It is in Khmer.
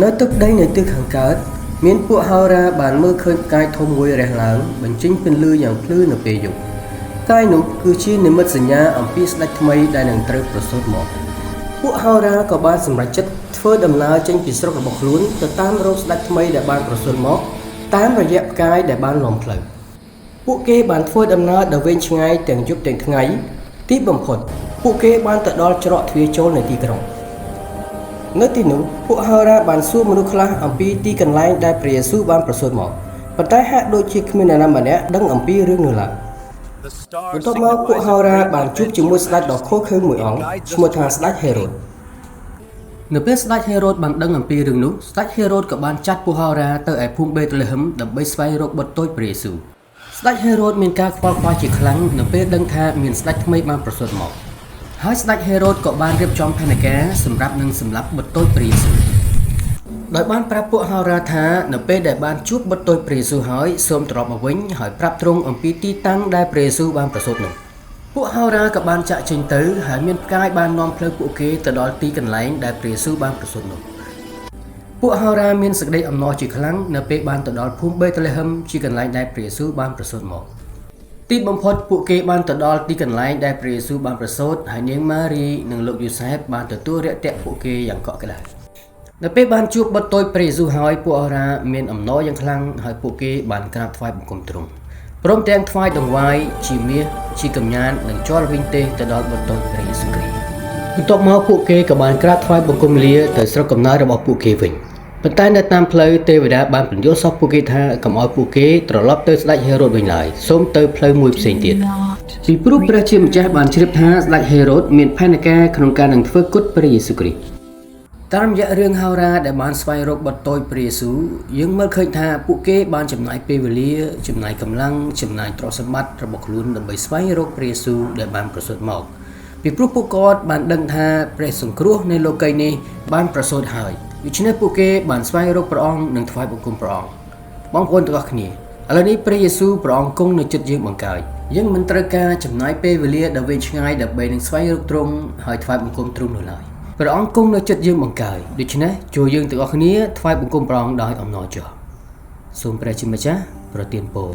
Nơi tức đây nơi tư khẳngកើតmiễnពួកហោរាបានមើលឃើញផ្កាយធំមួយរះឡើងបញ្ចេញពន្លឺយ៉ាងភ្លឺនៅពេលយប់ផ្កាយនោះគឺជានិមិត្តសញ្ញាអំពីស្ដេចថ្មីដែលនឹងត្រូវប្រសូតមកពួកហោរាក៏បានសម្រេចចិត្តធ្វើដំណើរចេញពីស្រុករបស់ខ្លួនទៅតាមរកស្ដេចថ្មីដែលបានប្រសូតមកតាមរយៈផ្កាយដែលបានលំផ្លូវពួកគេបានធ្វើដំណើរដ៏វែងឆ្ងាយទាំងយប់ទាំងថ្ងៃទីបំផុតពួកគេបានទៅដល់ច្រកទ្វារចូលនៃទីក្រុងនៅទីនោះពួកហោរាបានសួរមនុស្សខ្លះអំពីទីកន្លែងដែលព្រះយេស៊ូវបានប្រសូតមកប៉ុន្តែហាក់ដូចជាគ្មាននរណាម្នាក់ដឹងអំពីរឿងនោះឡើយបន្ទាប់មកពួកហោរាបានជួបជាមួយស្ដេចដ៏ឃោរឃៅមួយអង្គឈ្មោះថាស្ដេចហេរ៉ូតនៅពេលស្ដេចហេរ៉ូតបានដឹងអំពីរឿងនោះស្ដេចហេរ៉ូតក៏បានចាត់ពួកហោរាទៅឯភូមិបេតលេហឹមដើម្បីស្វែងរកបុត្រតូចព្រះយេស៊ូវស្ដេចហេរ៉ូតមានការខ្វល់ខ្វាយជាខ្លាំងនៅពេលដឹងថាមានស្ដេចថ្មីបានប្រសូតមកហើយស្ដេចហេរ៉ូតក៏បានរៀបចំផែនការសម្រាប់នឹងសម្លាប់បុត្រតូចព្រះយេស៊ូវដោយបានប្រាប់ពួកហោរាថានៅពេលដែលបានជួបបុត្រតូចព្រះយេស៊ូវហើយសូមត្រឡប់មកវិញហើយប្រាប់ទ្រង់អំពីទីតាំងដែលព្រះយេស៊ូវបានប្រសូតនោះពួកហោរាក៏បានចាក់ចេញទៅហើយមានផ្កាយបាននាំផ្លូវពួកគេទៅដល់ទីកន្លែងដែលព្រះយេស៊ូវបានប្រសូតនោះពួកហោរាមានសេចក្តីអំណរជាខ្លាំងនៅពេលបានទៅដល់ភូមិបេតលេហឹមជាកន្លែងដែលព្រះយេស៊ូវបានប្រសូតមកទីបំផុតពួកគេបានទៅដល់ទីកន្លែងដែលព្រះយេស៊ូវបានប្រសូតហើយនាងម៉ារីនិងលោកយូសែបបានទទួលរាក់ទាក់ពួកគេយ៉ាងកក់ក្ដៅនៅពេលបានជួបបុត្រតូចព្រះយេស៊ូវហើយពួកហោរាមានអំណរយ៉ាងខ្លាំងហើយពួកគេបានក្រាបថ្វាយបង្គំទ្រង់ព្រមទាំងថ្វាយដង្វាយជាមាសជាកំញាននិងជ័រវិញទេទៅដល់បុត្រតូចព្រះយេស៊ូវគ្រីស្ទបន្ទាប់មកពួកគេក៏បានក្រាបថ្វាយបង្គំលាទៅស្រុកកំណើតរបស់ពួកគេវិញប៉ុន្តែនៅតាមផ្លូវទេវតាបានបញ្យល់សពពួកគេថាកុំឲ្យពួកគេត្រឡប់ទៅស្ដេចហេរ៉ូតវិញឡើយសូមទៅផ្លូវមួយផ្សេងទៀតពីព្រោះព្រះជាម្ចាស់បានជ្រាបថាស្ដេចហេរ៉ូតមានផែនការក្នុងការនឹងធ្វើគុតព្រះយេស៊ូវគ្រីស្ទតាមរយៈរឿងហោរាដែលបានស្វែងរកបុត្រតូចព្រះយេស៊ូវយើងមើលឃើញថាពួកគេបានចំណាយពេលវេលាចំណាយកម្លាំងចំណាយទ្រព្យសម្បត្តិរបស់ខ្លួនដើម្បីស្វែងរកព្រះយេស៊ូវដែលបានប្រសូតមកពីព្រោះពួកគាត់បានដឹងថាព្រះសង្គ្រោះនៃលោកីយ៍នេះបានប្រសូតហើយដូច្នេះពួកគេបានស្វែងរកព្រះអង្គនិងថ្វាយបង្គំព្រះអង្គបងប្អូនទាំងអស់គ្នាឥឡូវនេះព្រះយេស៊ូវព្រះអង្គគង់នៅជិតយើងបង្កើតយើងមិនត្រូវការចំណាយពេលវេលាដ៏វែងឆ្ងាយដើម្បីនឹងស្វែងរកទ្រង់ហើយថ្វាយបង្គំទ្រង់នោះឡើយព្រះអង្គគង់នៅជិតយើងបង្កើតដូច្នេះចូលយើងទាំងអស់គ្នាថ្វាយបង្គំព្រះអង្គដោយអំណរចុះសូមព្រះជាម្ចាស់ប្រទានពរ